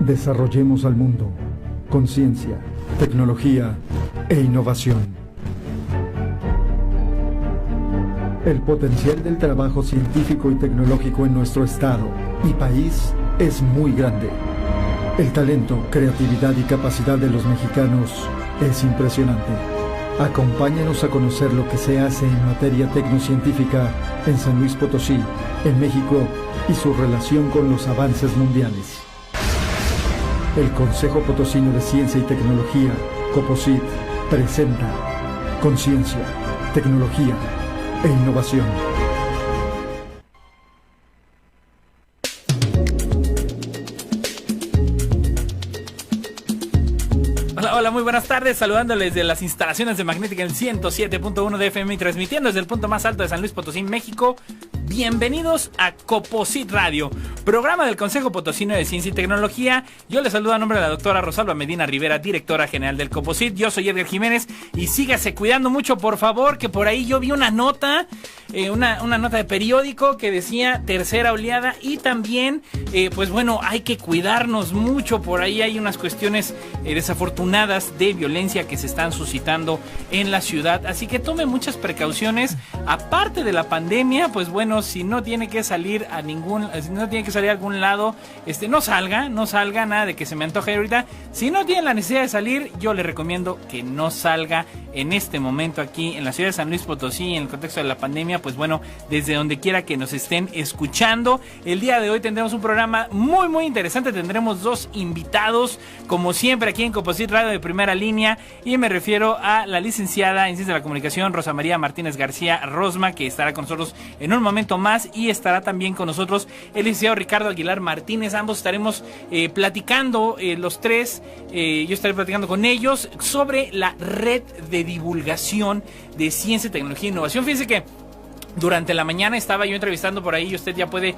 Desarrollemos al mundo con ciencia, tecnología e innovación. El potencial del trabajo científico y tecnológico en nuestro estado y país es muy grande. El talento, creatividad y capacidad de los mexicanos es impresionante. Acompáñanos a conocer lo que se hace en materia tecnocientífica en San Luis Potosí, en México, y su relación con los avances mundiales. El Consejo Potosino de Ciencia y Tecnología, COPOCIT, presenta Conciencia, Tecnología e Innovación. Hola, muy buenas tardes, saludándoles de las instalaciones de Magnética en 107.1 de FM y transmitiendo desde el punto más alto de San Luis Potosí, México. Bienvenidos a COPOCIT Radio, programa del Consejo Potosino de Ciencia y Tecnología. Yo les saludo a nombre de la doctora Rosalba Medina Rivera, directora general del COPOCIT. Yo soy Edgar Jiménez y sígase cuidando mucho, por favor, que por ahí yo vi una nota, una nota de periódico que decía tercera oleada y también, pues bueno, hay que cuidarnos mucho. Por ahí hay unas cuestiones desafortunadas de violencia que se están suscitando en la ciudad, así que tome muchas precauciones. Aparte de la pandemia, pues bueno, si no tiene que salir a algún lado, no salga, nada de que se me antoje ahorita. Si no tiene la necesidad de salir, yo le recomiendo que no salga en este momento aquí en la ciudad de San Luis Potosí, en el contexto de la pandemia. Pues bueno, desde donde quiera que nos estén escuchando, el día de hoy tendremos un programa muy muy interesante. Tendremos dos invitados, como siempre, aquí en COPOCIT Radio de primera línea, y me refiero a la licenciada en Ciencias de la Comunicación, Rosa María Martínez García Rosma, que estará con nosotros en un momento más, y estará también con nosotros el licenciado Ricardo Aguilar Martínez. Ambos estaremos platicando, los tres, yo estaré platicando con ellos sobre la red de divulgación de ciencia, tecnología e innovación. Fíjense que durante la mañana estaba yo entrevistando por ahí, y usted ya puede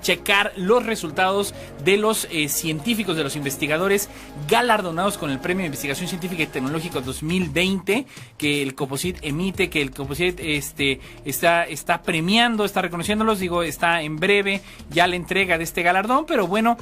checar los resultados de los científicos, de los investigadores galardonados con el Premio de Investigación Científica y Tecnológica 2020, que el COPOCIT emite, que el COPOCIT está premiando, está reconociéndolos. Está en breve ya la entrega de este galardón, pero bueno,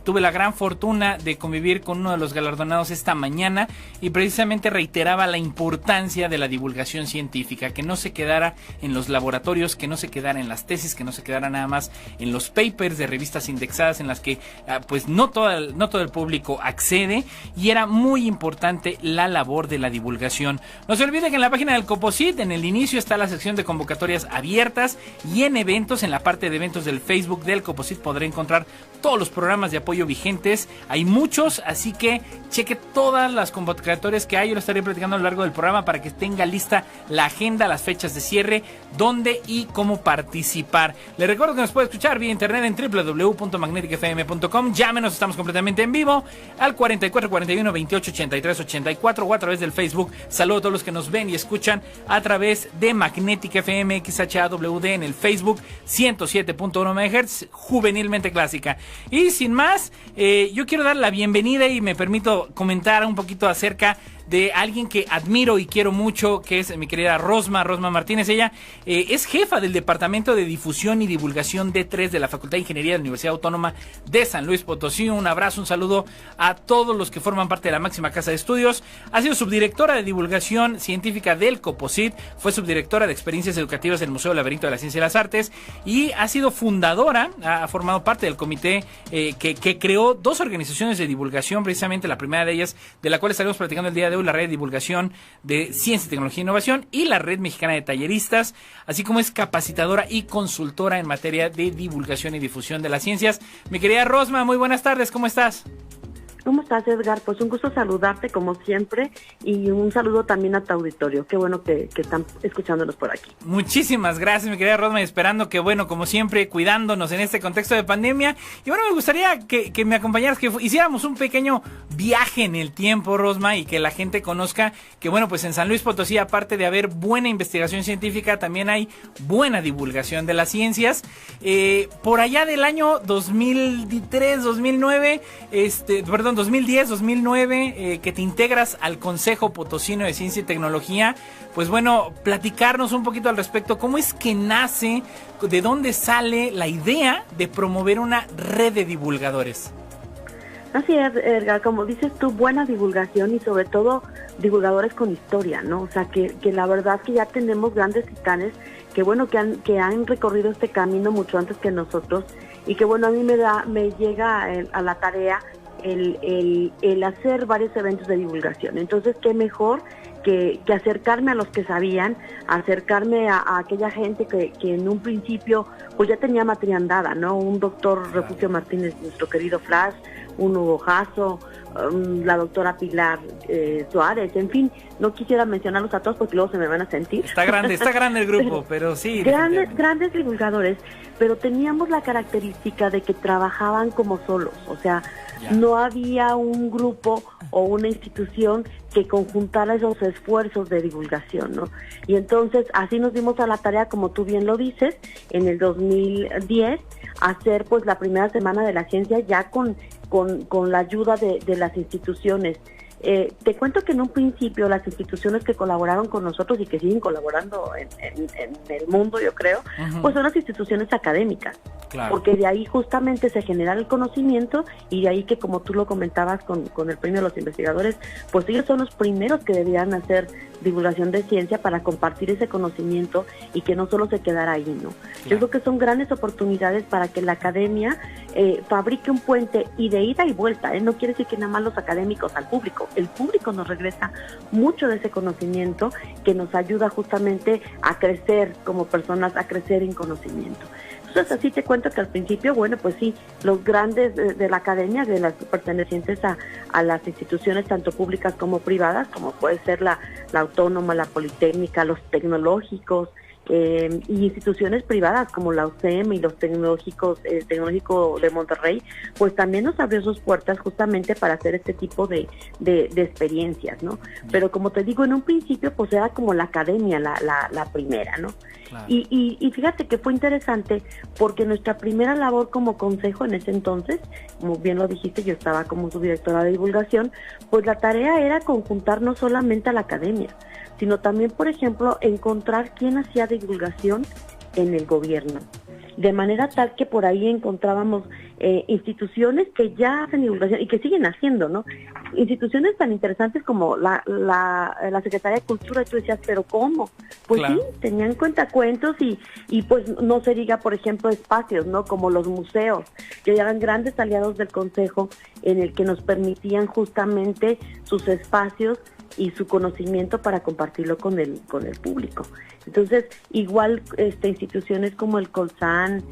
tuve la gran fortuna de convivir con uno de los galardonados esta mañana, y precisamente reiteraba la importancia de la divulgación científica, que no se quedara en los laboratorios, que no se quedara en las tesis, que no se quedara nada más en los papers de revistas indexadas en las que pues no todo el público accede, y era muy importante la labor de la divulgación. No se olvide que en la página del COPOCIT, en el inicio, está la sección de convocatorias abiertas, y en eventos, en la parte de eventos del Facebook del COPOCIT, podrá encontrar todos los programas de apoyo vigentes. Hay muchos, así que cheque todas las convocatorias que hay. Yo lo estaré platicando a lo largo del programa para que tenga lista la agenda, las fechas de cierre, dónde y cómo participar. Les recuerdo que nos puede escuchar vía internet en www.magneticfm.com. Llámenos, estamos completamente en vivo al 44 41 28 83 84, o a través del Facebook. Saludos a todos los que nos ven y escuchan a través de Magnética FM XHAWD en el Facebook, 107.1 MHz, juvenilmente clásica. Y sin más, yo quiero dar la bienvenida, y me permito comentar un poquito acerca de alguien que admiro y quiero mucho, que es mi querida Rosma Martínez. Ella es jefa del Departamento de Difusión y Divulgación D3 de la Facultad de Ingeniería de la Universidad Autónoma de San Luis Potosí. Un abrazo, un saludo a todos los que forman parte de la máxima casa de estudios. Ha sido subdirectora de Divulgación Científica del COPOCIT, fue subdirectora de Experiencias Educativas del Museo Laberinto de la Ciencia y las Artes, y ha sido fundadora, ha formado parte del comité que creó dos organizaciones de divulgación, precisamente la primera de ellas, de la cual estaremos platicando el día de hoy, la Red de Divulgación de Ciencia, Tecnología e Innovación, y la Red Mexicana de Talleristas, así como es capacitadora y consultora en materia de divulgación y difusión de las ciencias. Mi querida Rosma, muy buenas tardes, ¿cómo estás? ¿Cómo estás, Edgar? Pues un gusto saludarte como siempre, y un saludo también a tu auditorio. Qué bueno que están escuchándonos por aquí. Muchísimas gracias, mi querida Rosma, y esperando que, bueno, como siempre, cuidándonos en este contexto de pandemia. Y bueno, me gustaría que me acompañaras, que hiciéramos un pequeño viaje en el tiempo, Rosma, y que la gente conozca que, bueno, pues en San Luis Potosí, aparte de haber buena investigación científica, también hay buena divulgación de las ciencias. Por allá del año 2003, 2009, 2010, 2009, que te integras al Consejo Potosino de Ciencia y Tecnología. Pues bueno, platicarnos un poquito al respecto. ¿Cómo es que nace, de dónde sale la idea de promover una red de divulgadores? Así es, Edgar, como dices tú, buena divulgación y sobre todo divulgadores con historia, ¿no? O sea, que la verdad que ya tenemos grandes titanes que bueno, que han recorrido este camino mucho antes que nosotros y que bueno, a mí me llega a la tarea el hacer varios eventos de divulgación. Entonces, qué mejor que acercarme a los que sabían, acercarme a aquella gente que en un principio pues ya tenía materia andada, ¿no? Un doctor Refugio Martínez, nuestro querido Flash, un Hugo Jasso, la doctora Pilar Suárez, en fin, no quisiera mencionarlos a todos porque luego se me van a sentir. Está grande el grupo, pero sí. Grandes divulgadores, pero teníamos la característica de que trabajaban como solos, o sea, no había un grupo o una institución que conjuntara esos esfuerzos de divulgación, ¿no? Y entonces así nos dimos a la tarea, como tú bien lo dices, en el 2010, hacer pues la primera semana de la ciencia ya con la ayuda de las instituciones. Te cuento que en un principio las instituciones que colaboraron con nosotros y que siguen colaborando en el mundo, yo creo, pues son las instituciones académicas, porque de ahí justamente se genera el conocimiento y de ahí que, como tú lo comentabas con el premio de los investigadores, pues ellos son los primeros que deberían hacer divulgación de ciencia para compartir ese conocimiento y que no solo se quedara ahí, ¿no? Yo creo que son grandes oportunidades para que la academia fabrique un puente y de ida y vuelta, no quiere decir que nada más los académicos al público, el público nos regresa mucho de ese conocimiento que nos ayuda justamente a crecer como personas, a crecer en conocimiento. Entonces así te cuento que al principio, bueno, pues sí, los grandes de la academia, de las pertenecientes a las instituciones tanto públicas como privadas, como puede ser la autónoma, la politécnica, los tecnológicos, y instituciones privadas como la UCEM y los tecnológicos, el Tecnológico de Monterrey, pues también nos abrió sus puertas justamente para hacer este tipo de experiencias, ¿no? Pero como te digo, en un principio pues era como la academia la primera, ¿no? Claro. Y fíjate que fue interesante porque nuestra primera labor como consejo en ese entonces, como bien lo dijiste, yo estaba como subdirectora de divulgación, pues la tarea era conjuntar no solamente a la academia, sino también, por ejemplo, encontrar quién hacía divulgación en el gobierno. De manera tal que por ahí encontrábamos instituciones que ya hacen divulgación y que siguen haciendo, ¿no? Instituciones tan interesantes como la Secretaría de Cultura, y tú decías, ¿pero cómo? Pues claro. Sí, tenían cuentacuentos y pues no se diga, por ejemplo, espacios, ¿no? Como los museos, que eran grandes aliados del Consejo en el que nos permitían justamente sus espacios y su conocimiento para compartirlo con el público. Entonces, igual instituciones como el Colsan,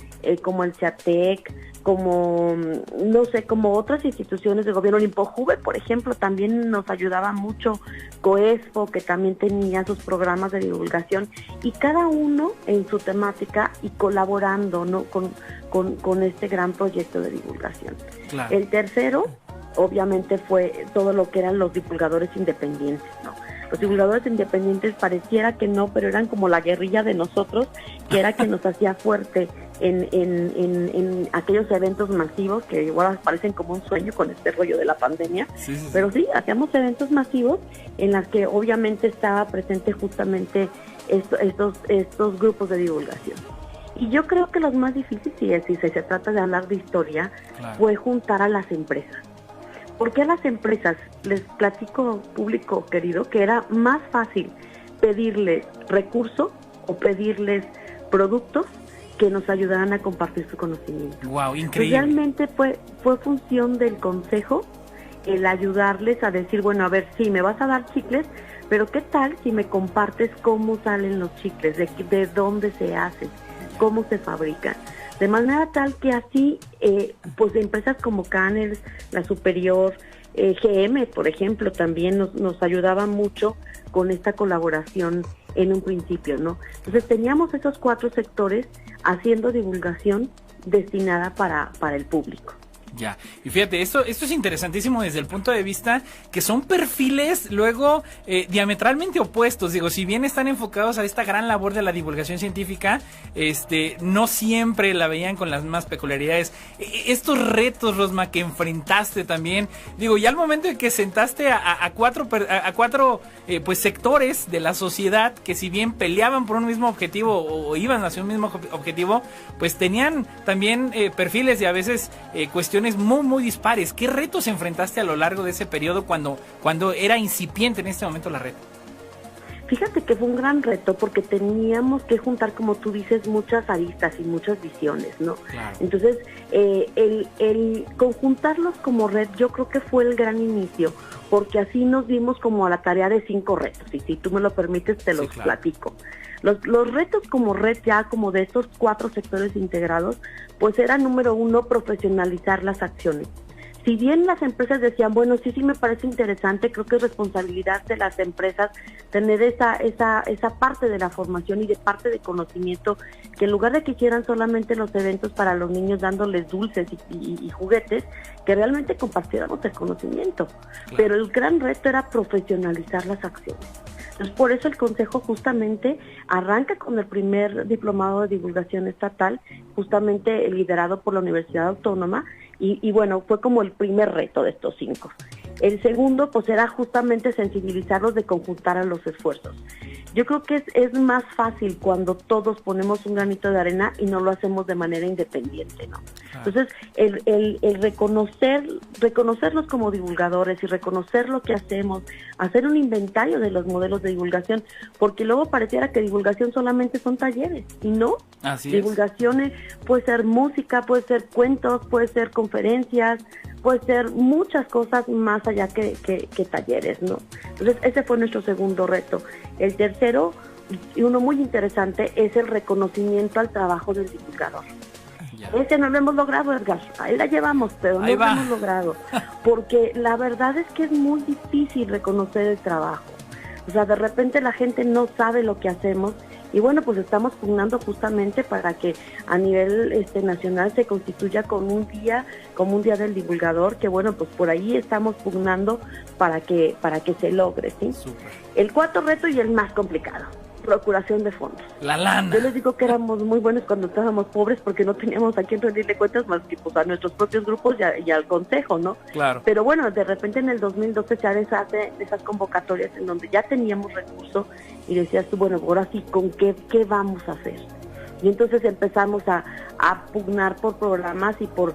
como el CEATEC, como, no sé, como otras instituciones de gobierno, el INPOJUVE, por ejemplo, también nos ayudaba mucho, COESPO, que también tenía sus programas de divulgación, y cada uno en su temática y colaborando, ¿no? con este gran proyecto de divulgación. Claro. El tercero, obviamente, fue todo lo que eran los divulgadores independientes, ¿no? Los divulgadores independientes pareciera que no, pero eran como la guerrilla de nosotros, que era que nos hacía fuerte en aquellos eventos masivos que igual parecen como un sueño con este rollo de la pandemia, sí. Pero sí, hacíamos eventos masivos en los que obviamente estaba presente justamente estos grupos de divulgación. Y yo creo que los más difíciles, si se trata de hablar de historia, claro, fue juntar a las empresas. ¿Por qué a las empresas? Les platico, público querido, que era más fácil pedirles recursos o pedirles productos que nos ayudaran a compartir su conocimiento. Wow, increíble. Pues realmente fue función del consejo el ayudarles a decir, bueno, a ver, sí, me vas a dar chicles, pero ¿qué tal si me compartes cómo salen los chicles, de dónde se hacen, cómo se fabrican? De manera tal que así, pues empresas como Canels, La Superior, GM, por ejemplo, también nos ayudaban mucho con esta colaboración en un principio, ¿no? Entonces teníamos esos 4 sectores haciendo divulgación destinada para el público. Ya, y fíjate, esto es interesantísimo desde el punto de vista que son perfiles luego diametralmente opuestos. Digo, si bien están enfocados a esta gran labor de la divulgación científica, no siempre la veían con las mismas peculiaridades. Estos retos, Rosma, que enfrentaste también, digo, ya al momento de que sentaste a cuatro pues sectores de la sociedad que si bien peleaban por un mismo objetivo o iban hacia un mismo objetivo, pues tenían también perfiles y a veces cuestiones cuestiones muy, muy dispares. ¿Qué retos enfrentaste a lo largo de ese periodo cuando era incipiente en este momento la red? Fíjate que fue un gran reto porque teníamos que juntar, como tú dices, muchas aristas y muchas visiones, ¿no? Claro. Entonces, el conjuntarlos como red yo creo que fue el gran inicio, porque así nos dimos como a la tarea de 5 retos, y si tú me lo permites te los platico. Los retos como red, ya como de estos 4 sectores integrados, pues era número 1, profesionalizar las acciones. Si bien las empresas decían, bueno, sí me parece interesante, creo que es responsabilidad de las empresas tener esa parte de la formación y de parte de conocimiento, que en lugar de que hicieran solamente los eventos para los niños dándoles dulces y juguetes, que realmente compartiéramos el conocimiento. Claro. Pero el gran reto era profesionalizar las acciones. Entonces, por eso el Consejo justamente arranca con el primer diplomado de divulgación estatal, justamente liderado por la Universidad Autónoma, y bueno, fue como el primer reto de estos 5. El segundo, pues era justamente sensibilizarlos de conjuntar a los esfuerzos. Yo creo que es más fácil cuando todos ponemos un granito de arena y no lo hacemos de manera independiente, ¿no? Entonces, el reconocerlos como divulgadores y reconocer lo que hacemos, hacer un inventario de los modelos de divulgación, porque luego pareciera que divulgación solamente son talleres, y no. Así divulgación puede ser música, puede ser cuentos, puede ser conferencias, puede ser muchas cosas más allá que talleres, ¿no? Entonces, ese fue nuestro segundo reto. El tercero, y uno muy interesante, es el reconocimiento al trabajo del divulgador. Ese no lo hemos logrado, Edgar. Ahí la llevamos, pero no lo hemos logrado. Porque la verdad es que es muy difícil reconocer el trabajo. O sea, de repente la gente no sabe lo que hacemos. Y bueno, pues estamos pugnando justamente para que a nivel nacional se constituya como un día del divulgador, que bueno, pues por ahí estamos pugnando para que se logre, ¿sí? Super. El cuarto reto y el más complicado, procuración de fondos. La lana. Yo les digo que éramos muy buenos cuando estábamos pobres porque no teníamos a quién rendirle cuentas más que pues a nuestros propios grupos y al consejo, ¿no? Claro. Pero bueno, de repente en el 2012 se hace esas convocatorias en donde ya teníamos recursos y decías tú, bueno, ahora sí, ¿con qué vamos a hacer? Y entonces empezamos a pugnar por programas y por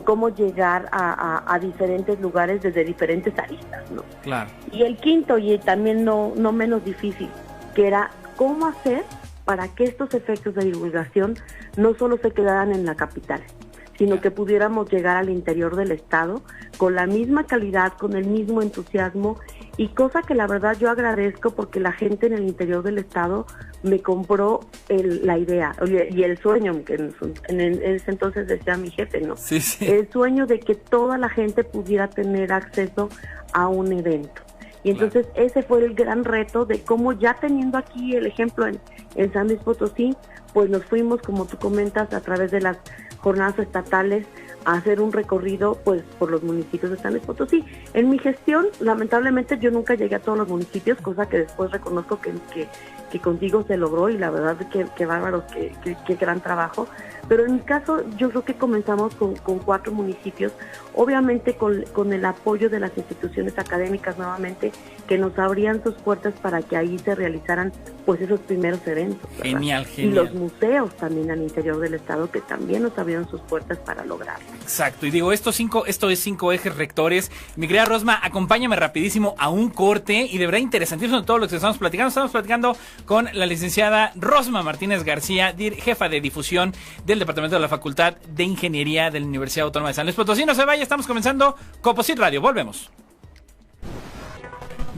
cómo llegar a diferentes lugares desde diferentes aristas, ¿no? Claro. Y el quinto, y también no menos difícil, que era cómo hacer para que estos efectos de divulgación no solo se quedaran en la capital, sino que pudiéramos llegar al interior del estado con la misma calidad, con el mismo entusiasmo, y cosa que la verdad yo agradezco porque la gente en el interior del estado me compró la idea y el sueño, que en ese entonces decía mi jefe, ¿no? Sí, sí. El sueño de que toda la gente pudiera tener acceso a un evento. Y entonces ese fue el gran reto de cómo, ya teniendo aquí el ejemplo en San Luis Potosí, pues nos fuimos, como tú comentas, a través de las jornadas estatales a hacer un recorrido pues por los municipios de San Luis Potosí. En mi gestión, lamentablemente, yo nunca llegué a todos los municipios, cosa que después reconozco que contigo se logró, y la verdad que bárbaros, que gran trabajo. Pero en mi caso, yo creo que comenzamos con 4 municipios, obviamente con el apoyo de las instituciones académicas nuevamente, que nos abrían sus puertas para que ahí se realizaran pues esos primeros eventos, ¿verdad? Genial. Y los museos también al interior del estado, que también nos abrieron sus puertas para lograrlo. Exacto, y digo, esto es 5 ejes rectores. Mi querida Rosma, acompáñame rapidísimo a un corte, y de verdad interesantísimo todo lo que estamos platicando. Estamos platicando con la licenciada Rosma Martínez García, jefa de difusión del Departamento de la Facultad de Ingeniería de la Universidad Autónoma de San Luis Potosí. No se vaya, estamos comenzando Coposit Radio, volvemos.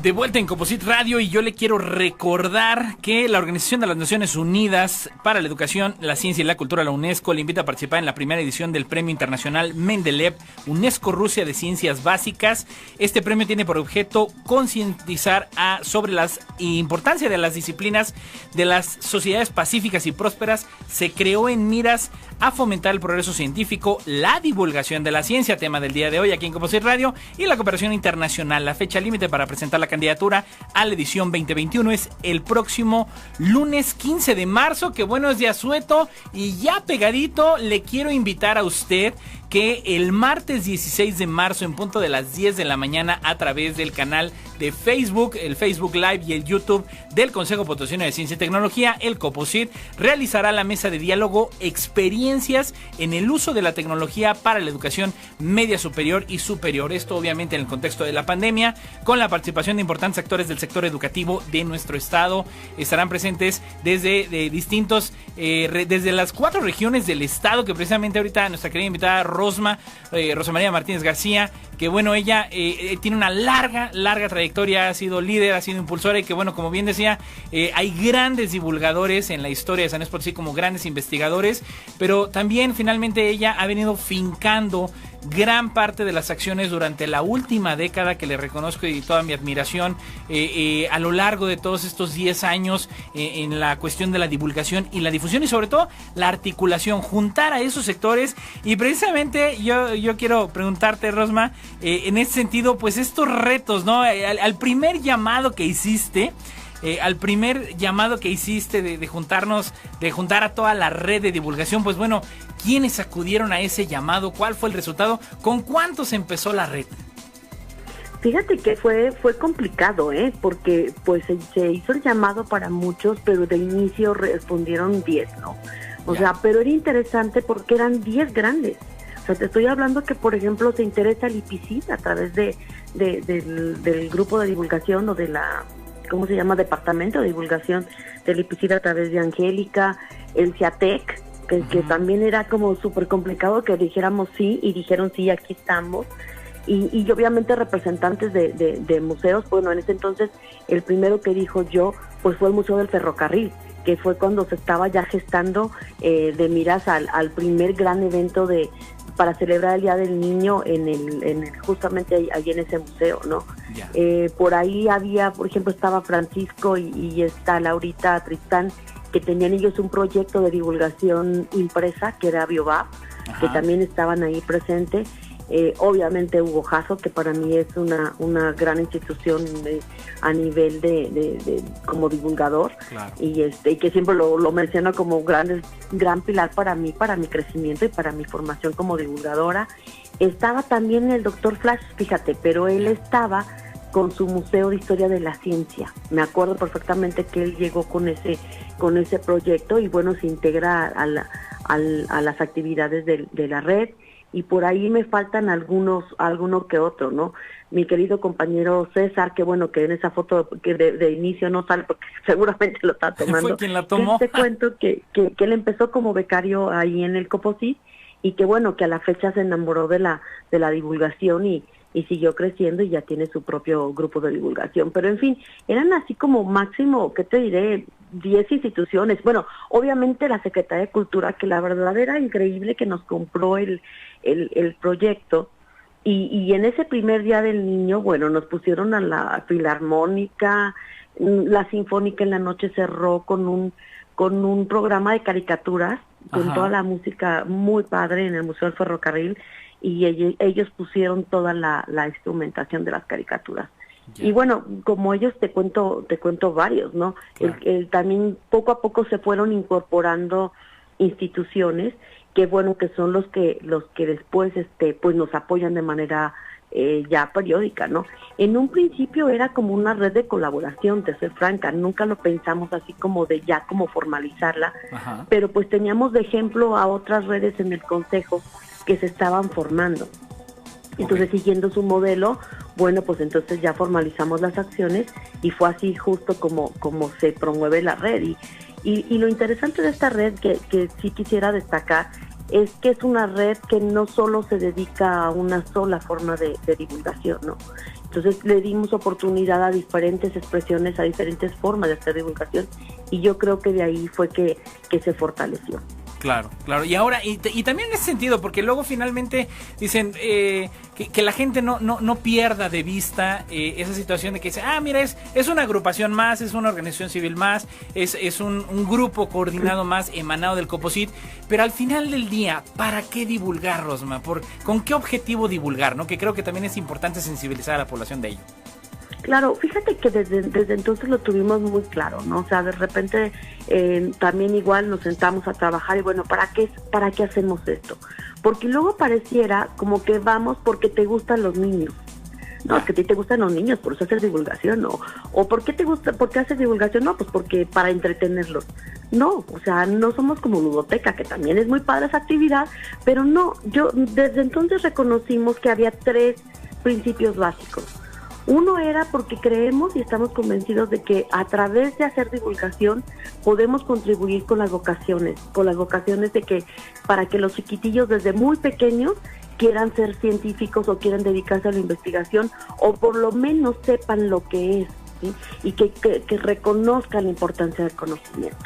De vuelta en Coposit Radio, y yo le quiero recordar que la Organización de las Naciones Unidas para la Educación, la Ciencia y la Cultura, la UNESCO, le invita a participar en la primera edición del Premio Internacional Mendeleev UNESCO Rusia de Ciencias Básicas. Este premio tiene por objeto concientizar sobre la importancia de las disciplinas de las sociedades pacíficas y prósperas. Se creó en miras a fomentar el progreso científico, la divulgación de la ciencia, tema del día de hoy aquí en Coposit Radio, y la cooperación internacional. La fecha límite para presentar la candidatura a la edición 2021 es el próximo lunes 15 de marzo, que bueno, es de asueto, y ya pegadito le quiero invitar a usted que el martes 16 de marzo en punto de las 10 de la mañana, a través del canal de Facebook, el Facebook Live y el YouTube del Consejo Potosino de Ciencia y Tecnología, el COPOCIT, realizará la mesa de diálogo Experiencias en el uso de la tecnología para la educación media superior y superior. Esto obviamente en el contexto de la pandemia, con la participación de importantes actores del sector educativo de nuestro estado. Estarán presentes desde distintos, desde las 4 regiones del estado, que precisamente ahorita nuestra querida invitada Rosa María Martínez García, que bueno, ella tiene una larga trayectoria, ha sido líder, ha sido impulsora, y que bueno, como bien decía, hay grandes divulgadores en la historia de San Luis Potosí, como grandes investigadores, pero también finalmente ella ha venido fincando gran parte de las acciones durante la última década, que le reconozco y toda mi admiración a lo largo de todos estos 10 años en la cuestión de la divulgación y la difusión, y sobre todo la articulación, juntar a esos sectores. Y precisamente yo quiero preguntarte, Rosma, en ese sentido, pues estos retos, ¿no? Al primer llamado que hiciste, de juntar a toda la red de divulgación, pues bueno, ¿quiénes acudieron a ese llamado? ¿Cuál fue el resultado? ¿Con cuántos empezó la red? Fíjate que fue complicado, porque pues se hizo el llamado para muchos, pero de inicio respondieron 10, ¿no? O sea, pero era interesante porque eran 10 grandes. O sea, te estoy hablando que, por ejemplo, se interesa el IPCID a través del grupo de divulgación, o de la, ¿cómo se llama? Departamento de divulgación del IPCID, a través de Angélica, el CIATEC, que también era como súper complicado que dijéramos sí, y dijeron sí, aquí estamos. Y obviamente representantes de museos. Bueno, en ese entonces el primero que dijo yo, pues fue el Museo del Ferrocarril, que fue cuando se estaba ya gestando de miras al primer gran evento para celebrar el Día del Niño justamente allí en ese museo, ¿no? Yeah. Por ahí había, por ejemplo, estaba Francisco y está Laurita Tristán, que tenían ellos un proyecto de divulgación impresa, que era BioBab, que también estaban ahí presentes. Obviamente Hugo Jasso, que para mí es una gran institución a nivel de como divulgador, claro. Y que siempre lo menciono como gran pilar para mí, para mi crecimiento y para mi formación como divulgadora. Estaba también el doctor Flash, fíjate, pero él estaba con su Museo de Historia de la Ciencia. Me acuerdo perfectamente que él llegó con ese proyecto, y bueno, se integra a las actividades de la red. Y por ahí me faltan alguno que otro, ¿no? Mi querido compañero César, que bueno, que en esa foto que de inicio no sale porque seguramente lo está tomando. ¿Fue quien la tomó? Te cuento que él empezó como becario ahí en el COPOCIT, y que bueno, que a la fecha se enamoró de la divulgación y siguió creciendo, y ya tiene su propio grupo de divulgación. Pero en fin, eran así como máximo, ¿qué te diré? 10 instituciones. Bueno, obviamente la Secretaría de Cultura, que la verdad era increíble, que nos compró el proyecto, y en ese primer Día del Niño, bueno, nos pusieron a la Filarmónica, la Sinfónica en la noche cerró con un programa de caricaturas, con toda la música muy padre en el Museo del Ferrocarril, y ellos pusieron toda la instrumentación de las caricaturas. Yeah. Y bueno, como ellos te cuento varios, ¿no? Claro. También poco a poco se fueron incorporando instituciones que bueno, que son los que después pues nos apoyan de manera ya periódica, ¿no? En un principio era como una red de colaboración, de ser franca, nunca lo pensamos así como de ya como formalizarla. Ajá. Pero pues teníamos de ejemplo a otras redes en el Consejo que se estaban formando. Entonces, siguiendo su modelo, bueno, pues entonces ya formalizamos las acciones, y fue así justo como se promueve la red. Y lo interesante de esta red, que sí quisiera destacar, es que es una red que no solo se dedica a una sola forma de divulgación, ¿no? Entonces le dimos oportunidad a diferentes expresiones, a diferentes formas de hacer divulgación, y yo creo que de ahí fue que se fortaleció. Claro. Y ahora, y también en ese sentido, porque luego finalmente dicen que la gente no pierda de vista esa situación de que dice, mira, es una agrupación más, es una organización civil más, es un grupo coordinado más emanado del COPOCIT, pero al final del día, ¿para qué divulgar, Rosma? ¿Con qué objetivo divulgar, no? Que creo que también es importante sensibilizar a la población de ello. Claro, fíjate que desde entonces lo tuvimos muy claro, ¿no? O sea, de repente también igual nos sentamos a trabajar y bueno, ¿para qué hacemos esto? Porque luego pareciera como que vamos porque te gustan los niños. No, es que a ti te gustan los niños, por eso haces divulgación, ¿no? O ¿por qué te gusta, por qué haces divulgación? No, pues porque para entretenerlos. No, o sea, no somos como ludoteca, que también es muy padre esa actividad, pero no, desde entonces reconocimos que había 3 principios básicos. Uno era porque creemos y estamos convencidos de que a través de hacer divulgación podemos contribuir con las vocaciones de que para que los chiquitillos desde muy pequeños quieran ser científicos o quieran dedicarse a la investigación o por lo menos sepan lo que es, ¿sí? Y que reconozcan la importancia del conocimiento.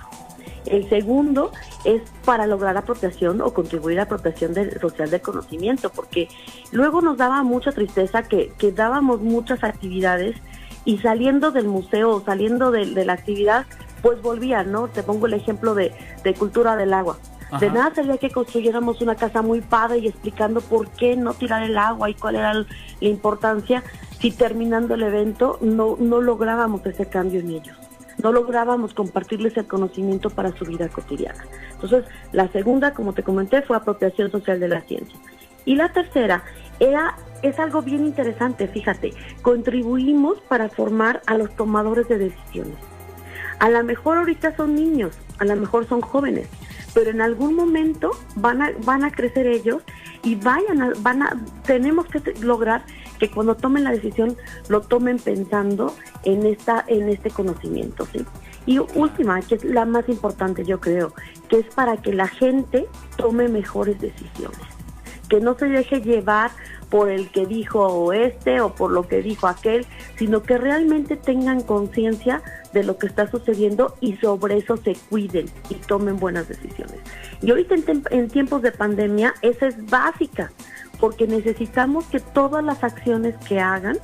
El segundo es para lograr apropiación o contribuir a apropiación social del conocimiento, porque luego nos daba mucha tristeza que dábamos muchas actividades y saliendo del museo, saliendo de la actividad, pues volvían, ¿no? Te pongo el ejemplo de cultura del agua. Ajá. De nada servía que construyéramos una casa muy padre y explicando por qué no tirar el agua y cuál era la importancia, si terminando el evento no lográbamos ese cambio en ellos. No lográbamos compartirles el conocimiento para su vida cotidiana. Entonces, la segunda, como te comenté, fue apropiación social de la ciencia. Y la tercera es algo bien interesante, fíjate, contribuimos para formar a los tomadores de decisiones. A lo mejor ahorita son niños, a lo mejor son jóvenes, pero en algún momento van a crecer ellos y tenemos que lograr que cuando tomen la decisión lo tomen pensando en este conocimiento, ¿sí? Y última, que es la más importante, yo creo, que es para que la gente tome mejores decisiones, que no se deje llevar por el que dijo o por lo que dijo aquel, sino que realmente tengan conciencia de lo que está sucediendo y sobre eso se cuiden y tomen buenas decisiones. Y ahorita en tiempos de pandemia esa es básica, porque necesitamos que todas las acciones que hagan,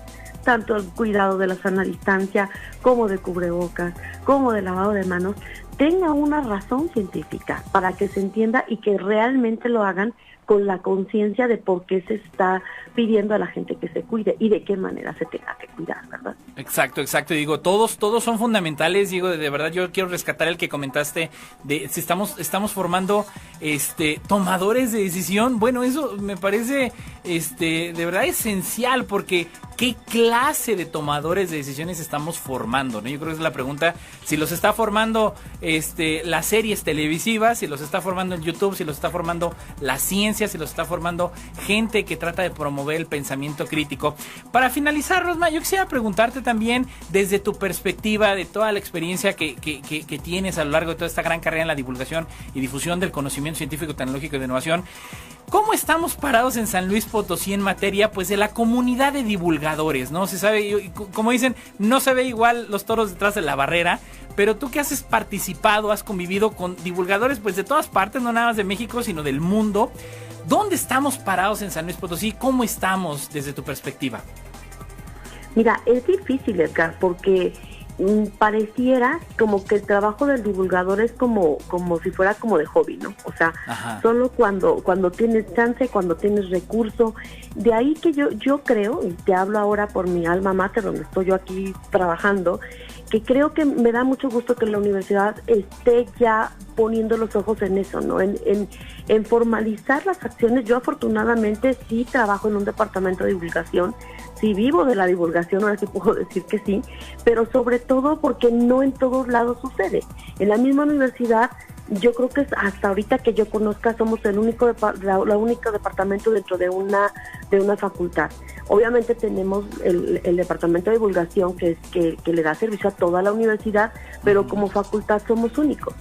tanto el cuidado de la sana distancia, como de cubrebocas, como de lavado de manos, tenga una razón científica para que se entienda y que realmente lo hagan con la conciencia de por qué se está pidiendo a la gente que se cuide y de qué manera se tenga que cuidar, ¿verdad? Exacto. Y digo, todos son fundamentales. Digo, de verdad, yo quiero rescatar el que comentaste de si estamos formando tomadores de decisión. Bueno, eso me parece de verdad esencial, porque ¿qué clase de tomadores de decisiones estamos formando, ¿no? Yo creo que es la pregunta, si los está formando las series televisivas, si los está formando en YouTube, si los está formando la ciencia, si los está formando gente que trata de promover el pensamiento crítico. Para finalizar, Rosma, yo quisiera preguntarte también, desde tu perspectiva, de toda la experiencia que tienes a lo largo de toda esta gran carrera en la divulgación y difusión del conocimiento científico, tecnológico y de innovación, ¿cómo estamos parados en San Luis Potosí en materia, pues, de la comunidad de divulgadores, ¿no? Se sabe, como dicen, no se ve igual los toros detrás de la barrera, pero tú que has participado, has convivido con divulgadores, pues, de todas partes, no nada más de México, sino del mundo. ¿Dónde estamos parados en San Luis Potosí? ¿Cómo estamos desde tu perspectiva? Mira, es difícil, Edgar, porque pareciera como que el trabajo del divulgador es como si fuera como de hobby, ¿no? O sea, ajá, solo cuando tienes chance, cuando tienes recurso. De ahí que yo creo, y te hablo ahora por mi alma mater, donde estoy yo aquí trabajando, que creo que me da mucho gusto que la universidad esté ya poniendo los ojos en eso, ¿no? En formalizar las acciones. Yo afortunadamente sí trabajo en un departamento de divulgación, sí vivo de la divulgación, ahora sí puedo decir que sí, pero sobre todo porque no en todos lados sucede. En la misma universidad, yo creo que hasta ahorita que yo conozca somos la único departamento dentro de una facultad. Obviamente tenemos el departamento de divulgación que le da servicio a toda la universidad, pero como facultad somos únicos.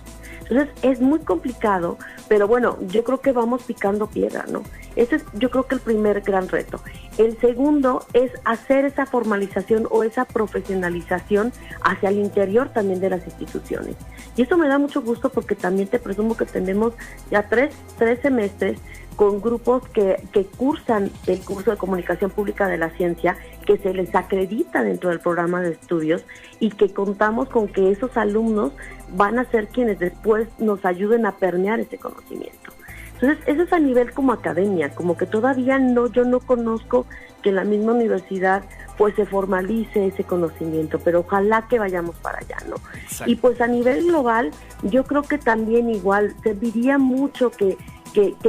Entonces es muy complicado, pero bueno, yo creo que vamos picando piedra, ¿no? Ese es, yo creo que el primer gran reto. El segundo es hacer esa formalización o esa profesionalización hacia el interior también de las instituciones. Y eso me da mucho gusto porque también te presumo que tenemos ya tres semestres con grupos que cursan el curso de comunicación pública de la ciencia, que se les acredita dentro del programa de estudios y que contamos con que esos alumnos van a ser quienes después nos ayuden a permear ese conocimiento. Entonces, eso es a nivel como academia, como que todavía yo no conozco que en la misma universidad pues se formalice ese conocimiento, pero ojalá que vayamos para allá, ¿no? Exacto. Y pues a nivel global, yo creo que también igual serviría mucho que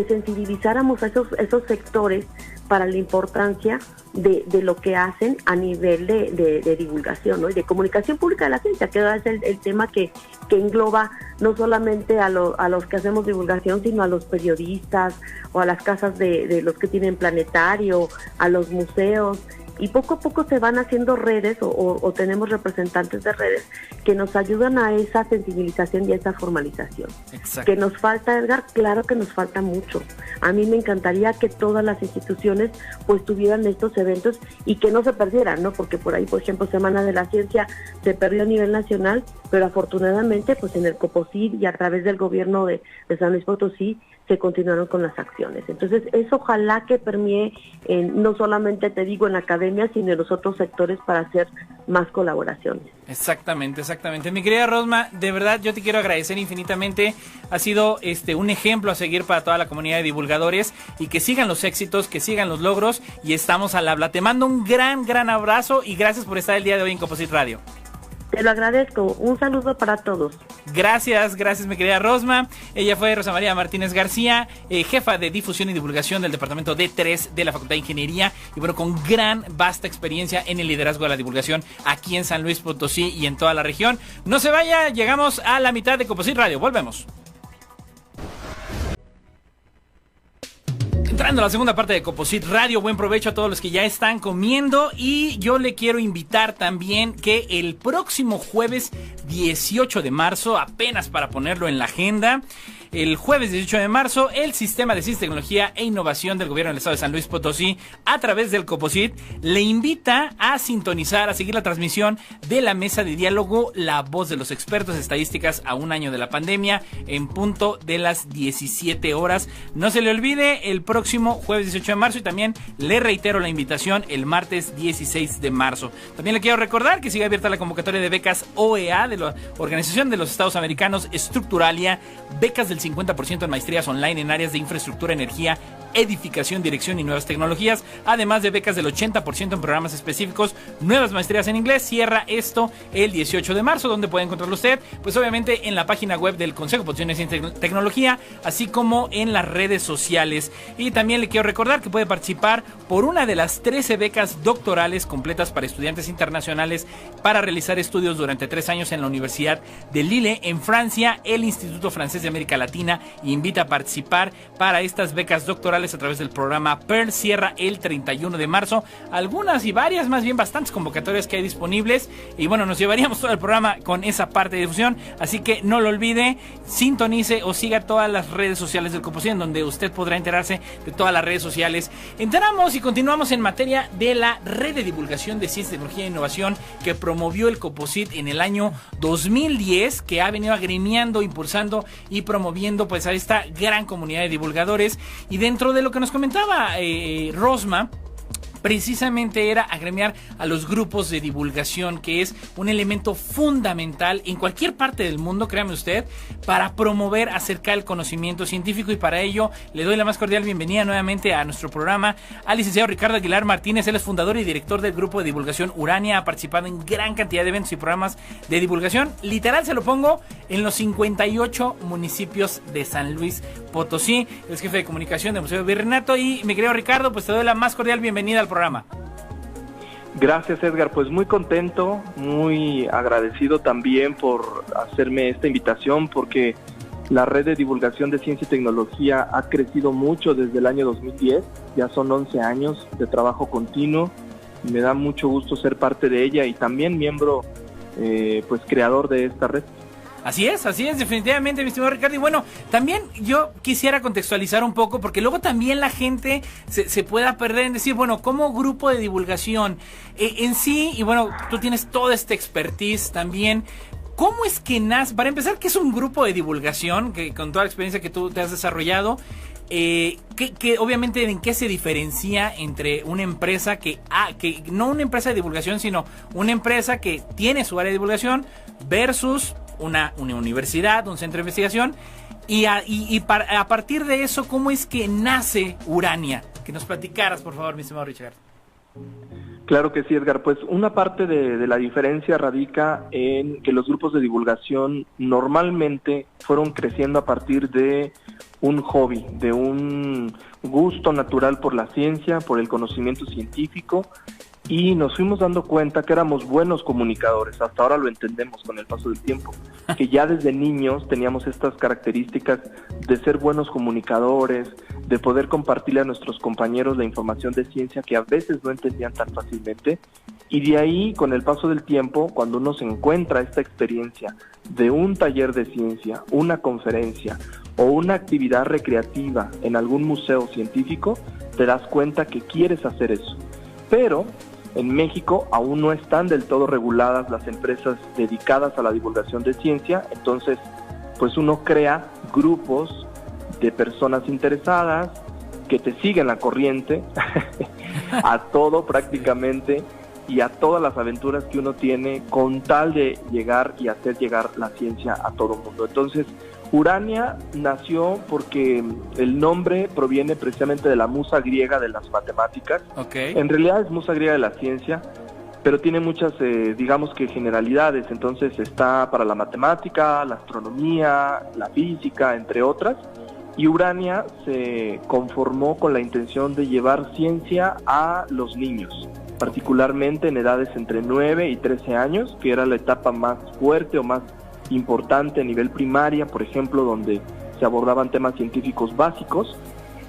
sensibilizáramos a esos sectores para la importancia de lo que hacen a nivel de divulgación, ¿no? Y de comunicación pública de la ciencia, que es el tema que engloba no solamente a los que hacemos divulgación, sino a los periodistas o a las casas de los que tienen planetario, a los museos. Y poco a poco se van haciendo redes o tenemos representantes de redes que nos ayudan a esa sensibilización y a esa formalización. Exacto. ¿Que nos falta, Edgar? Claro que nos falta mucho. A mí me encantaría que todas las instituciones pues tuvieran estos eventos y que no se perdieran, ¿no? Porque por ahí, por ejemplo, Semana de la Ciencia se perdió a nivel nacional, pero afortunadamente pues en el COPOCIT y a través del gobierno de San Luis Potosí se continuaron con las acciones. Entonces, eso ojalá que permee, no solamente te digo en la academia, sino en los otros sectores para hacer más colaboraciones. Exactamente. Mi querida Rosma, de verdad yo te quiero agradecer infinitamente. Ha sido un ejemplo a seguir para toda la comunidad de divulgadores y que sigan los éxitos, que sigan los logros y estamos al habla. Te mando un gran abrazo y gracias por estar el día de hoy en COPOCIT Radio. Te lo agradezco. Un saludo para todos. Gracias mi querida Rosma. Ella fue Rosa María Martínez García, jefa de difusión y divulgación del departamento D3 de la Facultad de Ingeniería y bueno, con vasta experiencia en el liderazgo de la divulgación aquí en San Luis Potosí y en toda la región. No se vaya, llegamos a la mitad de COPOCIT Radio. Volvemos. Entrando a la segunda parte de COPOCIT Radio, buen provecho a todos los que ya están comiendo y yo le quiero invitar también que el próximo jueves 18 de marzo, apenas para ponerlo en la agenda, el jueves 18 de marzo, el Sistema de Ciencia, Tecnología e Innovación del Gobierno del Estado de San Luis Potosí, a través del COPOCIT, le invita a sintonizar, a seguir la transmisión de la mesa de diálogo La Voz de los Expertos, estadísticas a un año de la pandemia, en punto de las 17 horas. No se le olvide, el próximo jueves 18 de marzo y también le reitero la invitación el martes 16 de marzo. También le quiero recordar que sigue abierta la convocatoria de becas OEA de la Organización de los Estados Americanos Structuralia, becas del 50% en maestrías online en áreas de infraestructura, energía, edificación, dirección y nuevas tecnologías, además de becas del 80% en programas específicos, nuevas maestrías en inglés. Cierra esto el 18 de marzo, donde puede encontrarlo usted, pues obviamente en la página web del Consejo Potosino de Ciencia y Tecnología, así como en las redes sociales. Y también le quiero recordar que puede participar por una de las 13 becas doctorales completas para estudiantes internacionales para realizar estudios durante 3 años en la Universidad de Lille en Francia. El Instituto Francés de América Latina invita a participar para estas becas doctorales a través del programa PEARL. Cierra el 31 de marzo. Algunas y varias, más bien bastantes convocatorias que hay disponibles. Y bueno, nos llevaríamos todo el programa con esa parte de difusión. Así que no lo olvide, sintonice o siga todas las redes sociales del COPOCIT, en donde usted podrá enterarse de todas las redes sociales. Entramos y continuamos en materia de la red de divulgación de ciencia, tecnología e innovación que promovió el COPOCIT en el año 2010, que ha venido agremiando, impulsando y promoviendo pues a esta gran comunidad de divulgadores. Y dentro de lo que nos comentaba Rosma, precisamente era agremiar a los grupos de divulgación, que es un elemento fundamental en cualquier parte del mundo, créame usted, para promover, acercar el conocimiento científico. Y para ello le doy la más cordial bienvenida nuevamente a nuestro programa al licenciado Ricardo Aguilar Martínez. Él es fundador y director del grupo de divulgación Urania, ha participado en gran cantidad de eventos y programas de divulgación, literal se lo pongo, en los 58 municipios de San Luis Potosí. Es jefe de comunicación del Museo Virreinato. Y mi querido Ricardo, pues te doy la más cordial bienvenida al programa. Gracias, Edgar, pues muy contento, muy agradecido también por hacerme esta invitación, porque la red de divulgación de ciencia y tecnología ha crecido mucho desde el año 2010, ya son 11 años de trabajo continuo, y me da mucho gusto ser parte de ella y también miembro, pues creador de esta red. Así es, definitivamente, mi estimado Ricardo. Y bueno, también yo quisiera contextualizar un poco, porque luego también la gente se pueda perder en decir, bueno, como grupo de divulgación en sí, y bueno, tú tienes toda esta expertise también. ¿Cómo es que nace? Para empezar, ¿qué es un grupo de divulgación? Que con toda la experiencia que tú te has desarrollado, que obviamente en qué se diferencia entre una empresa que no una empresa de divulgación, sino una empresa que tiene su área de divulgación versus una universidad, un centro de investigación, y a partir de eso, ¿cómo es que nace Urania? Que nos platicaras, por favor, mi estimado Richard. Claro que sí, Edgar. Pues una parte de la diferencia radica en que los grupos de divulgación normalmente fueron creciendo a partir de un hobby, de un gusto natural por la ciencia, por el conocimiento científico, y nos fuimos dando cuenta que éramos buenos comunicadores. Hasta ahora lo entendemos con el paso del tiempo, que ya desde niños teníamos estas características de ser buenos comunicadores, de poder compartirle a nuestros compañeros la información de ciencia que a veces no entendían tan fácilmente, y de ahí, con el paso del tiempo, cuando uno se encuentra esta experiencia de un taller de ciencia, una conferencia o una actividad recreativa en algún museo científico, te das cuenta que quieres hacer eso. Pero en México aún no están del todo reguladas las empresas dedicadas a la divulgación de ciencia, entonces pues uno crea grupos de personas interesadas que te siguen la corriente a todo prácticamente, y a todas las aventuras que uno tiene con tal de llegar y hacer llegar la ciencia a todo el mundo. Entonces, Urania nació porque el nombre proviene precisamente de la musa griega de las matemáticas. Okay. En realidad es musa griega de la ciencia, pero tiene muchas, digamos que generalidades. Entonces está para la matemática, la astronomía, la física, entre otras. Y Urania se conformó con la intención de llevar ciencia a los niños, particularmente en edades entre 9 y 13 años, que era la etapa más fuerte o más importante a nivel primaria, por ejemplo, donde se abordaban temas científicos básicos.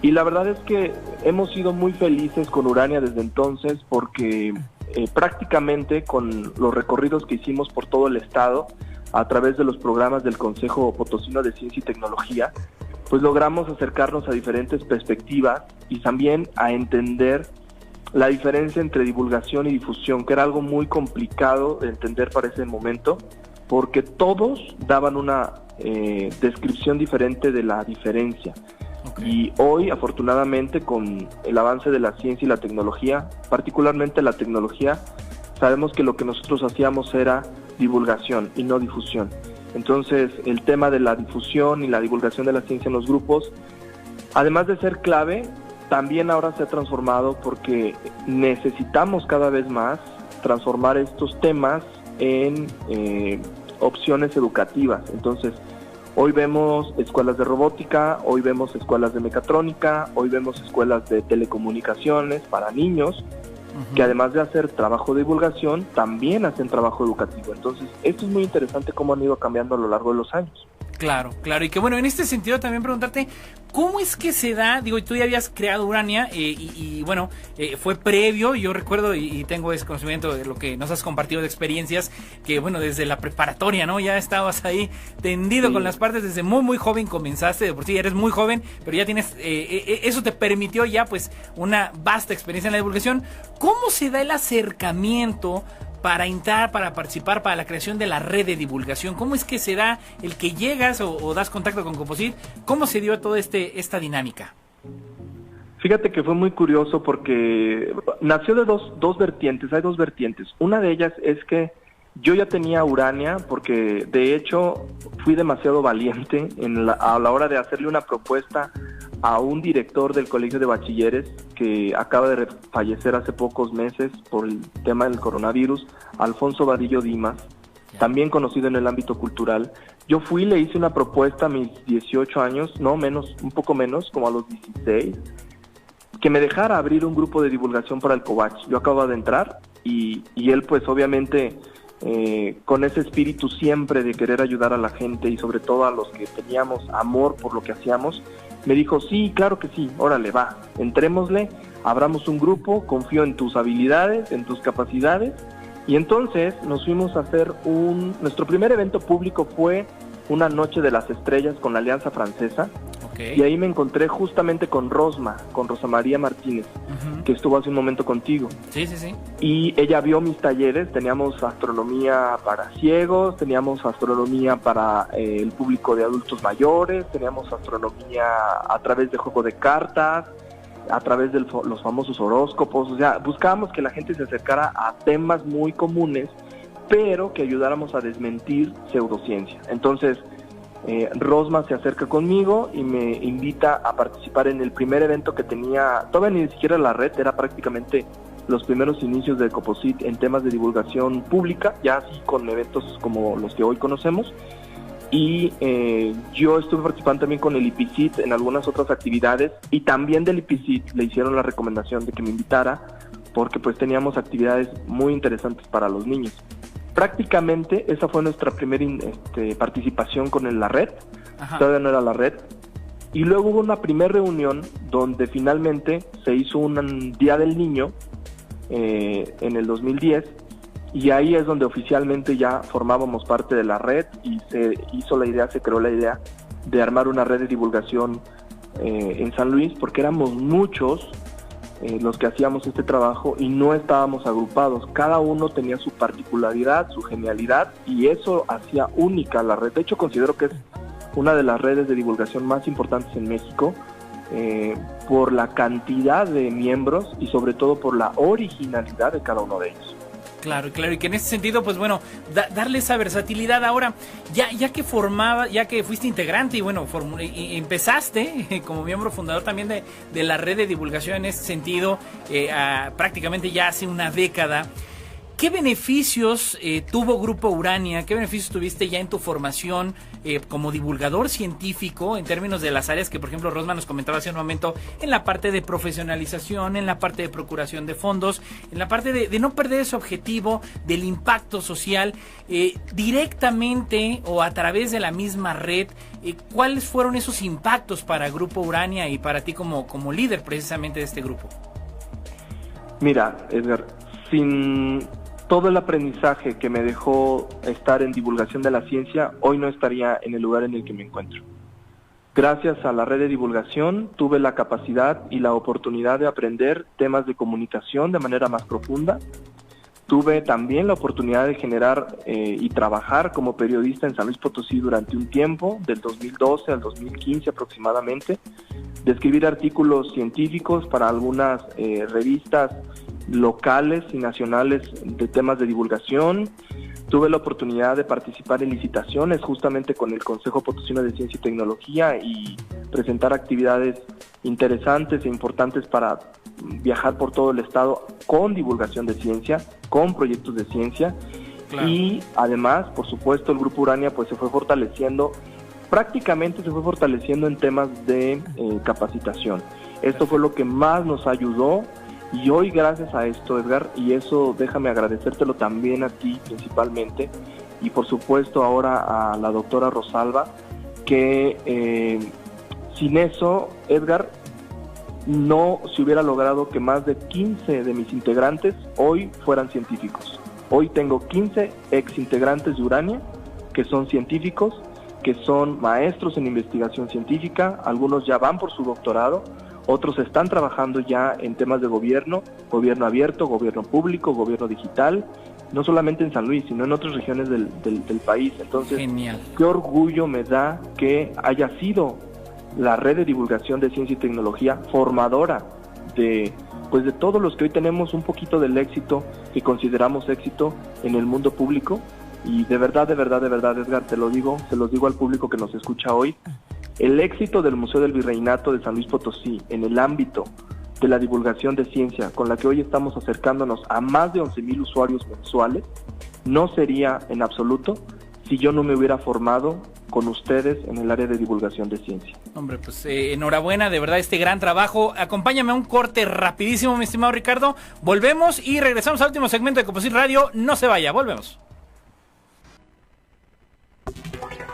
Y la verdad es que hemos sido muy felices con Urania desde entonces, porque prácticamente con los recorridos que hicimos por todo el estado, a través de los programas del Consejo Potosino de Ciencia y Tecnología, pues logramos acercarnos a diferentes perspectivas y también a entender la diferencia entre divulgación y difusión, que era algo muy complicado de entender para ese momento, porque todos daban una descripción diferente de la diferencia. Okay. Y hoy, afortunadamente, con el avance de la ciencia y la tecnología, particularmente la tecnología, sabemos que lo que nosotros hacíamos era divulgación y no difusión. Entonces, el tema de la difusión y la divulgación de la ciencia en los grupos, además de ser clave, también ahora se ha transformado porque necesitamos cada vez más transformar estos temas en opciones educativas. Entonces, hoy vemos escuelas de robótica, hoy vemos escuelas de mecatrónica, hoy vemos escuelas de telecomunicaciones para niños, que además de hacer trabajo de divulgación, también hacen trabajo educativo. Entonces, esto es muy interesante cómo han ido cambiando a lo largo de los años. Claro, claro, y que bueno, en este sentido también preguntarte, ¿cómo es que se da? Digo, tú ya habías creado Urania y bueno, fue previo, yo recuerdo y tengo ese conocimiento de lo que nos has compartido de experiencias, que bueno, desde la preparatoria, ¿no? Ya estabas ahí tendido sí. Con las partes, desde muy, muy joven comenzaste, de por sí eres muy joven, pero ya tienes, eso te permitió ya pues una vasta experiencia en la divulgación. ¿Cómo se da el acercamiento para entrar, para participar, para la creación de la red de divulgación? ¿Cómo es que se da el que llegas o das contacto con Coposit? ¿Cómo se dio toda esta dinámica? Fíjate que fue muy curioso porque nació de dos vertientes, hay dos vertientes. Una de ellas es que yo ya tenía Urania porque de hecho fui demasiado valiente a la hora de hacerle una propuesta a un director del colegio de bachilleres que acaba de fallecer hace pocos meses por el tema del coronavirus, Alfonso Vadillo Dimas, también conocido en el ámbito cultural. Yo fui y le hice una propuesta a mis 18 años, no menos, un poco menos, como a los 16, que me dejara abrir un grupo de divulgación para el Covach. Yo acababa de entrar y él pues obviamente con ese espíritu siempre de querer ayudar a la gente y sobre todo a los que teníamos amor por lo que hacíamos, me dijo, sí, claro que sí, órale, va, entrémosle, abramos un grupo, confío en tus habilidades, en tus capacidades, y entonces nos fuimos a hacer nuestro primer evento público fue una noche de las estrellas con la Alianza Francesa, okay. Y ahí me encontré justamente con Rosa María Martínez, que estuvo hace un momento contigo. Sí, sí, sí. Y ella vio mis talleres, teníamos astronomía para ciegos, teníamos astronomía para el público de adultos mayores, teníamos astronomía a través de juego de cartas, a través de los famosos horóscopos, o sea, buscábamos que la gente se acercara a temas muy comunes, pero que ayudáramos a desmentir pseudociencia. Entonces, Rosma se acerca conmigo y me invita a participar en el primer evento que tenía, todavía ni siquiera la red, era prácticamente los primeros inicios de Coposit en temas de divulgación pública, ya así con eventos como los que hoy conocemos. y yo estuve participando también con el IPICIT en algunas otras actividades, y también del IPICIT le hicieron la recomendación de que me invitara porque pues teníamos actividades muy interesantes para los niños. Prácticamente esa fue nuestra primera participación con la red. Ajá. Todavía no era la red. Y luego hubo una primera reunión donde finalmente se hizo un Día del Niño en el 2010, y ahí es donde oficialmente ya formábamos parte de la red y se creó la idea de armar una red de divulgación en San Luis, porque éramos muchos los que hacíamos este trabajo y no estábamos agrupados. Cada uno tenía su particularidad, su genialidad, y eso hacía única la red. De hecho, considero que es una de las redes de divulgación más importantes en México, por la cantidad de miembros y sobre todo por la originalidad de cada uno de ellos. Claro, y que en ese sentido, pues bueno, darle esa versatilidad ahora, ya que fuiste integrante y bueno, empezaste como miembro fundador también de la red de divulgación en ese sentido, prácticamente ya hace una década. ¿Qué beneficios tuvo Grupo Urania? ¿Qué beneficios tuviste ya en tu formación como divulgador científico en términos de las áreas que, por ejemplo, Rosma nos comentaba hace un momento, en la parte de profesionalización, en la parte de procuración de fondos, en la parte de no perder ese objetivo del impacto social directamente o a través de la misma red? ¿Cuáles fueron esos impactos para Grupo Urania y para ti como líder precisamente de este grupo? Mira, Edgar, sin todo el aprendizaje que me dejó estar en divulgación de la ciencia, hoy no estaría en el lugar en el que me encuentro. Gracias a la red de divulgación tuve la capacidad y la oportunidad de aprender temas de comunicación de manera más profunda. Tuve también la oportunidad de generar y trabajar como periodista en San Luis Potosí durante un tiempo, del 2012 al 2015 aproximadamente, de escribir artículos científicos para algunas revistas locales y nacionales de temas de divulgación. Tuve la oportunidad de participar en licitaciones justamente con el Consejo Potosino de Ciencia y Tecnología y presentar actividades interesantes e importantes para viajar por todo el estado con divulgación de ciencia, con proyectos de ciencia. Claro. Y además, por supuesto, el Grupo Urania pues se fue fortaleciendo, prácticamente se fue fortaleciendo en temas de capacitación. Esto fue lo que más nos ayudó. Y hoy, gracias a esto, Edgar, y eso déjame agradecértelo también a ti principalmente, y por supuesto ahora a la doctora Rosalba, que sin eso, Edgar, no se hubiera logrado que más de 15 de mis integrantes hoy fueran científicos. Hoy tengo 15 ex integrantes de Urania que son científicos, que son maestros en investigación científica, algunos ya van por su doctorado, otros están trabajando ya en temas de gobierno abierto, gobierno público, gobierno digital, no solamente en San Luis, sino en otras regiones del país. Entonces, genial. Qué orgullo me da que haya sido la red de divulgación de ciencia y tecnología formadora de todos los que hoy tenemos un poquito del éxito que consideramos éxito en el mundo público. Y de verdad, Edgar, se los digo al público que nos escucha hoy, el éxito del Museo del Virreinato de San Luis Potosí en el ámbito de la divulgación de ciencia, con la que hoy estamos acercándonos a más de 11,000 usuarios mensuales, no sería en absoluto si yo no me hubiera formado con ustedes en el área de divulgación de ciencia. Hombre, pues enhorabuena, de verdad, este gran trabajo. Acompáñame a un corte rapidísimo, mi estimado Ricardo. Volvemos y regresamos al último segmento de Composite Radio. No se vaya, volvemos.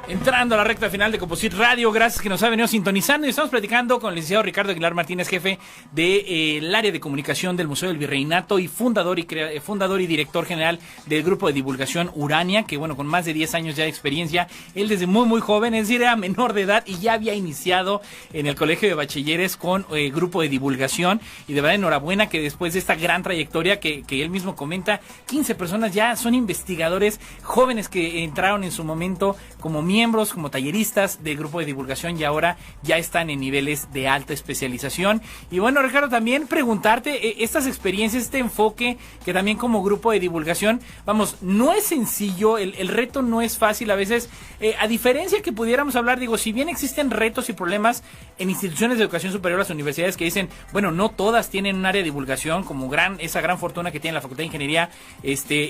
Entrando a la recta final de Composite Radio, gracias que nos ha venido sintonizando y estamos platicando con el licenciado Ricardo Aguilar Martínez, jefe del área de comunicación del Museo del Virreinato y fundador y director general del grupo de divulgación Urania, que bueno, con más de 10 años ya de experiencia, él desde muy joven, es decir, era menor de edad y ya había iniciado en el colegio de bachilleres con grupo de divulgación, y de verdad enhorabuena que después de esta gran trayectoria que él mismo comenta, 15 personas ya son investigadores jóvenes que entraron en su momento como miembros, como talleristas del grupo de divulgación y ahora ya están en niveles de alta especialización. Y bueno, Ricardo, también preguntarte estas experiencias, este enfoque que también como grupo de divulgación, vamos, no es sencillo, el reto no es fácil a veces, a diferencia que pudiéramos hablar, digo, si bien existen retos y problemas en instituciones de educación superior, las universidades que dicen, bueno, no todas tienen un área de divulgación, como esa gran fortuna que tiene la Facultad de Ingeniería,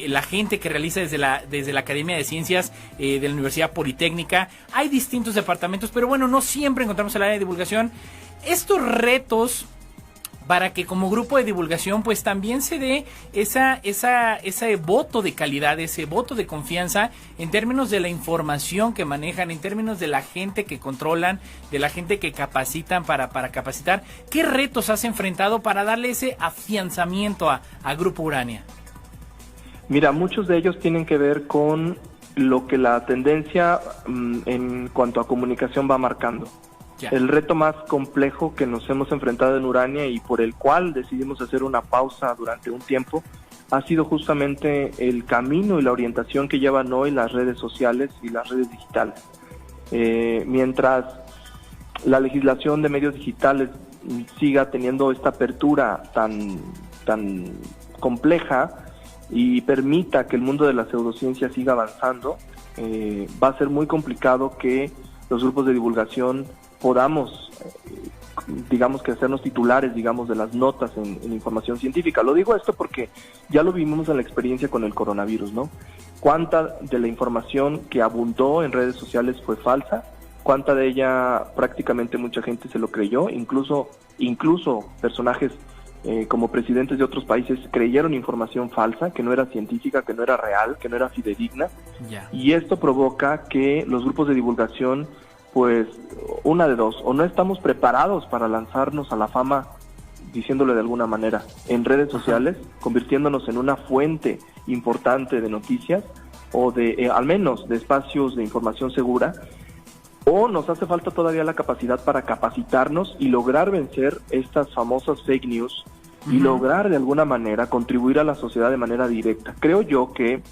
la gente que realiza desde la Academia de Ciencias de la Universidad Politécnica, técnica, hay distintos departamentos, pero bueno, no siempre encontramos el área de divulgación. Estos retos para que como grupo de divulgación pues también se dé ese voto de calidad, ese voto de confianza en términos de la información que manejan, en términos de la gente que controlan, de la gente que capacitan para capacitar. ¿Qué retos has enfrentado para darle ese afianzamiento a Grupo Urania? Mira, muchos de ellos tienen que ver con lo que la tendencia en cuanto a comunicación va marcando. Ya. El reto más complejo que nos hemos enfrentado en Urania y por el cual decidimos hacer una pausa durante un tiempo ha sido justamente el camino y la orientación que llevan hoy las redes sociales y las redes digitales. Mientras la legislación de medios digitales siga teniendo esta apertura tan compleja y permita que el mundo de la pseudociencia siga avanzando, va a ser muy complicado que los grupos de divulgación podamos, digamos que hacernos titulares, digamos, de las notas en información científica. Lo digo esto porque ya lo vimos en la experiencia con el coronavirus, ¿no? ¿Cuánta de la información que abundó en redes sociales fue falsa? ¿Cuánta de ella prácticamente mucha gente se lo creyó? Incluso personajes como presidentes de otros países creyeron información falsa, que no era científica, que no era real, que no era fidedigna. Yeah. Y esto provoca que los grupos de divulgación, pues una de dos, o no estamos preparados para lanzarnos a la fama, diciéndole de alguna manera, en redes sociales, convirtiéndonos en una fuente importante de noticias o de al menos de espacios de información segura, o nos hace falta todavía la capacidad para capacitarnos y lograr vencer estas famosas fake news y lograr de alguna manera contribuir a la sociedad de manera directa. Creo yo que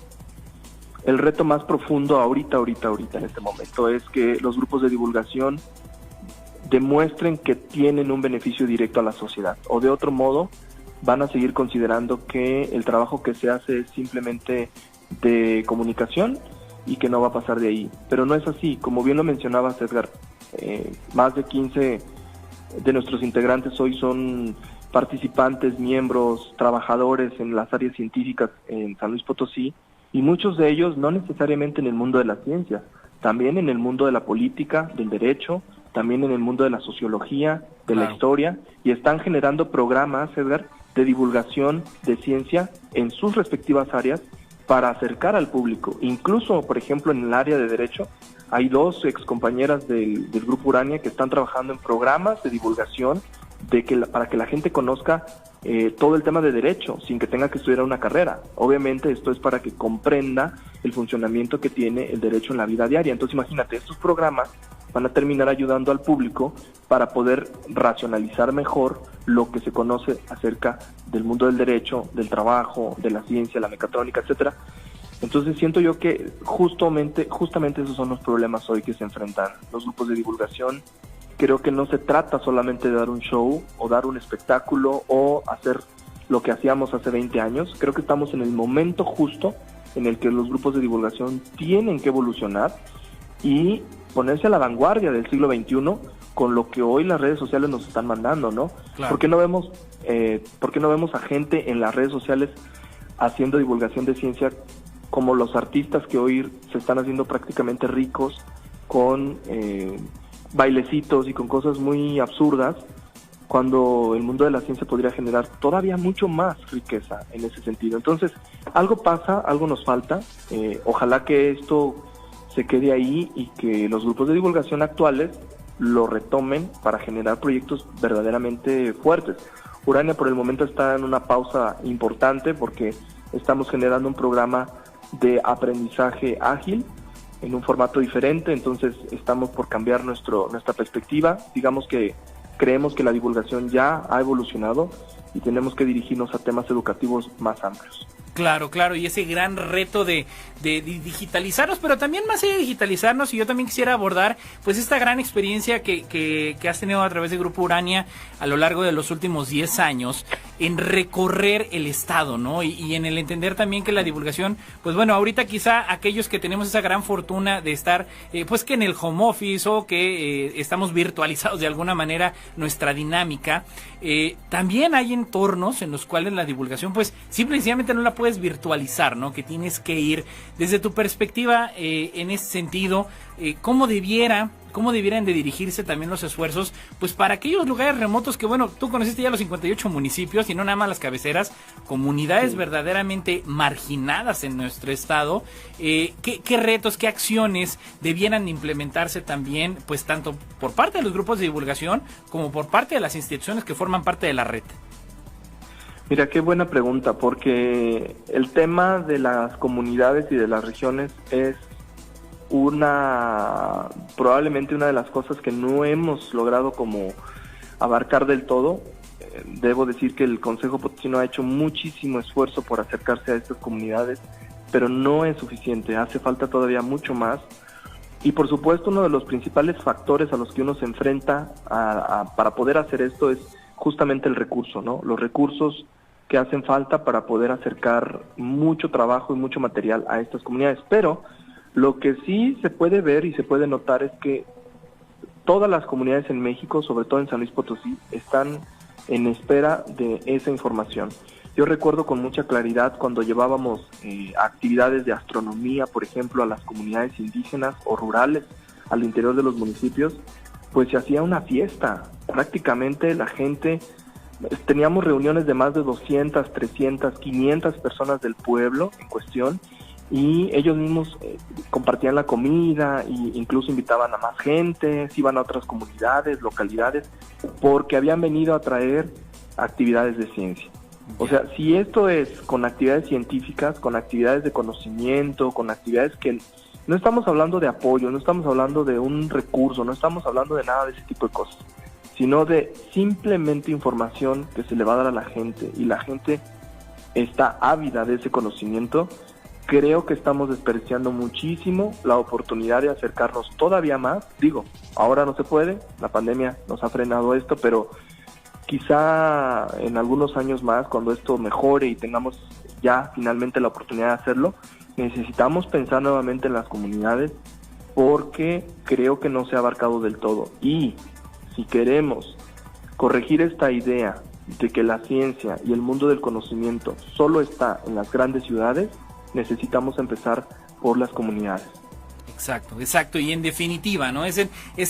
el reto más profundo ahorita en este momento es que los grupos de divulgación demuestren que tienen un beneficio directo a la sociedad, o de otro modo van a seguir considerando que el trabajo que se hace es simplemente de comunicación y que no va a pasar de ahí. Pero no es así, como bien lo mencionabas, Edgar, más de 15 de nuestros integrantes hoy son participantes, miembros, trabajadores en las áreas científicas en San Luis Potosí, y muchos de ellos no necesariamente en el mundo de la ciencia, también en el mundo de la política, del derecho, también en el mundo de la sociología, de la historia, y están generando programas, Edgar, de divulgación de ciencia en sus respectivas áreas para acercar al público. Incluso, por ejemplo, en el área de derecho, hay 2 excompañeras del Grupo Urania que están trabajando en programas de divulgación para que la gente conozca todo el tema de derecho, sin que tenga que estudiar una carrera. Obviamente esto es para que comprenda el funcionamiento que tiene el derecho en la vida diaria. Entonces imagínate, estos programas van a terminar ayudando al público para poder racionalizar mejor lo que se conoce acerca del mundo del derecho, del trabajo, de la ciencia, la mecatrónica, etcétera. Entonces siento yo que justamente esos son los problemas hoy que se enfrentan los grupos de divulgación. Creo que no se trata solamente de dar un show o dar un espectáculo o hacer lo que hacíamos hace 20 años. Creo que estamos en el momento justo en el que los grupos de divulgación tienen que evolucionar y ponerse a la vanguardia del siglo XXI con lo que hoy las redes sociales nos están mandando, ¿no? Claro. ¿Por qué no vemos a gente en las redes sociales haciendo divulgación de ciencia como los artistas que hoy se están haciendo prácticamente ricos con bailecitos y con cosas muy absurdas, cuando el mundo de la ciencia podría generar todavía mucho más riqueza en ese sentido? Entonces, algo pasa, algo nos falta. Ojalá que esto se quede ahí y que los grupos de divulgación actuales lo retomen para generar proyectos verdaderamente fuertes. Urania por el momento está en una pausa importante porque estamos generando un programa de aprendizaje ágil en un formato diferente, entonces estamos por cambiar nuestra perspectiva. Digamos que creemos que la divulgación ya ha evolucionado y tenemos que dirigirnos a temas educativos más amplios. Claro, y ese gran reto de digitalizarnos, pero también más allá de digitalizarnos, y yo también quisiera abordar pues esta gran experiencia que has tenido a través del Grupo Urania a lo largo de los últimos 10 años en recorrer el estado, ¿no? Y en el entender también que la divulgación, pues bueno, ahorita quizá aquellos que tenemos esa gran fortuna de estar pues que en el home office o que estamos virtualizados de alguna manera nuestra dinámica, también hay entornos en los cuales la divulgación pues simplemente no la puedes virtualizar, ¿no? Que tienes que ir desde tu perspectiva en ese sentido. cómo debieran de dirigirse también los esfuerzos, pues para aquellos lugares remotos que, bueno, tú conociste ya los 58 municipios y no nada más las cabeceras, comunidades verdaderamente marginadas en nuestro estado. ¿Qué retos, qué acciones debieran implementarse también, pues tanto por parte de los grupos de divulgación como por parte de las instituciones que forman parte de la red? Mira, qué buena pregunta, porque el tema de las comunidades y de las regiones es probablemente una de las cosas que no hemos logrado como abarcar del todo. Debo decir que el Consejo Potosino ha hecho muchísimo esfuerzo por acercarse a estas comunidades, pero no es suficiente, hace falta todavía mucho más. Y por supuesto uno de los principales factores a los que uno se enfrenta para poder hacer esto es justamente el recurso, ¿no? Los recursos que hacen falta para poder acercar mucho trabajo y mucho material a estas comunidades. Pero lo que sí se puede ver y se puede notar es que todas las comunidades en México, sobre todo en San Luis Potosí, están en espera de esa información. Yo recuerdo con mucha claridad cuando llevábamos actividades de astronomía, por ejemplo, a las comunidades indígenas o rurales al interior de los municipios, pues se hacía una fiesta. Prácticamente la gente, teníamos reuniones de más de 200, 300, 500 personas del pueblo en cuestión, y ellos mismos compartían la comida e incluso invitaban a más gente, se iban a otras comunidades, localidades, porque habían venido a traer actividades de ciencia. O sea, si esto es con actividades científicas, con actividades de conocimiento, con actividades que no estamos hablando de apoyo, no estamos hablando de un recurso, no estamos hablando de nada de ese tipo de cosas, sino de simplemente información que se le va a dar a la gente, y la gente está ávida de ese conocimiento. Creo que estamos desperdiciando muchísimo la oportunidad de acercarnos todavía más. Digo, ahora no se puede, la pandemia nos ha frenado esto, pero quizá en algunos años más, cuando esto mejore y tengamos ya finalmente la oportunidad de hacerlo, necesitamos pensar nuevamente en las comunidades, porque creo que no se ha abarcado del todo. Y si queremos corregir esta idea de que la ciencia y el mundo del conocimiento solo está en las grandes ciudades, necesitamos empezar por las comunidades. Exacto, y en definitiva, ¿no? Es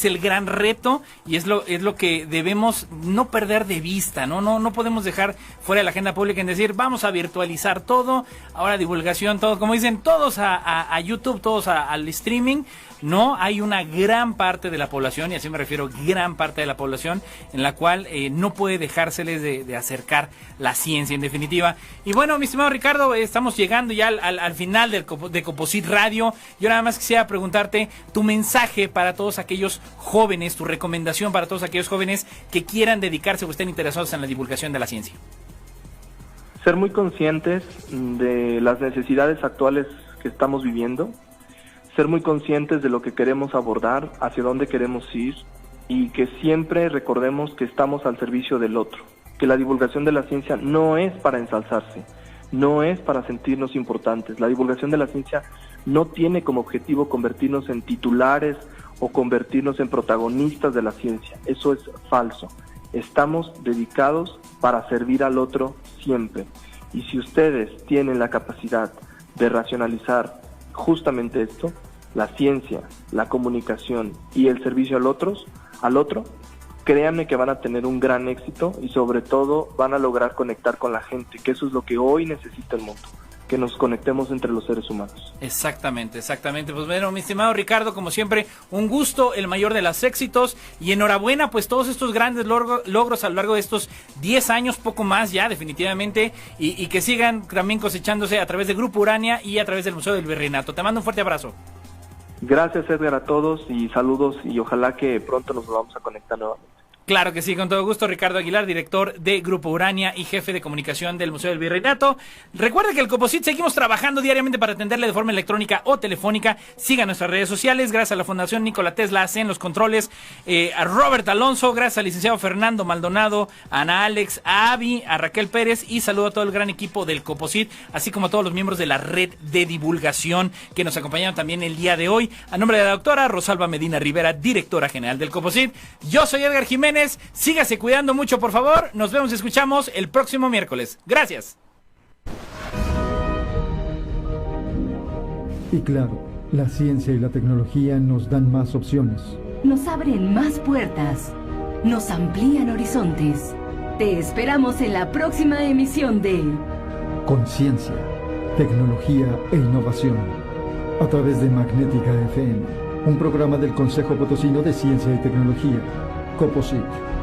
el gran reto, y es lo que debemos no perder de vista, ¿no? No podemos dejar fuera de la agenda pública en decir, vamos a virtualizar todo, ahora divulgación, todo, como dicen, todos a YouTube, todos al streaming. No, hay una gran parte de la población, y así me refiero, gran parte de la población, en la cual no puede dejárseles de acercar la ciencia, en definitiva. Y bueno, mi estimado Ricardo, estamos llegando ya al final de Coposit Radio. Yo nada más quisiera preguntarte tu mensaje para todos aquellos jóvenes, tu recomendación para todos aquellos jóvenes que quieran dedicarse o estén interesados en la divulgación de la ciencia. Ser muy conscientes de las necesidades actuales que estamos viviendo, ser muy conscientes de lo que queremos abordar, hacia dónde queremos ir, y que siempre recordemos que estamos al servicio del otro, que la divulgación de la ciencia no es para ensalzarse, no es para sentirnos importantes. La divulgación de la ciencia no tiene como objetivo convertirnos en titulares o convertirnos en protagonistas de la ciencia. Eso es falso. Estamos dedicados para servir al otro siempre. Y si ustedes tienen la capacidad de racionalizar justamente esto, la ciencia, la comunicación y el servicio al otro, créanme que van a tener un gran éxito, y sobre todo van a lograr conectar con la gente, que eso es lo que hoy necesita el mundo, que nos conectemos entre los seres humanos. Exactamente. Pues bueno, mi estimado Ricardo, como siempre, un gusto, el mayor de los éxitos, y enhorabuena, pues todos estos grandes logros a lo largo de estos 10 años, poco más ya, definitivamente, y que sigan también cosechándose a través de Grupo Urania y a través del Museo del Virreinato. Te mando un fuerte abrazo. Gracias, Edgar, a todos, y saludos, y ojalá que pronto nos volvamos a conectar nuevamente. Claro que sí, con todo gusto. Ricardo Aguilar, director de Grupo Urania y jefe de comunicación del Museo del Virreinato. Recuerda que el Coposit seguimos trabajando diariamente para atenderle de forma electrónica o telefónica. Siga nuestras redes sociales. Gracias a la Fundación Nikola Tesla en los controles, a Robert Alonso, gracias al licenciado Fernando Maldonado, a Ana Alex, a Avi, a Raquel Pérez, y saludo a todo el gran equipo del Coposit, así como a todos los miembros de la red de divulgación que nos acompañaron también el día de hoy. A nombre de la doctora Rosalba Medina Rivera, directora general del Coposit, yo soy Edgar Jiménez. Sígase cuidando mucho, por favor. Nos vemos y escuchamos el próximo miércoles. Gracias. Y claro, La ciencia y la tecnología nos dan más opciones. Nos abren más puertas. Nos amplían horizontes. Te esperamos en la próxima emisión de Conciencia, tecnología e innovación. A través de Magnética FM, un programa del Consejo Potosino de Ciencia y Tecnología, COPOCIT.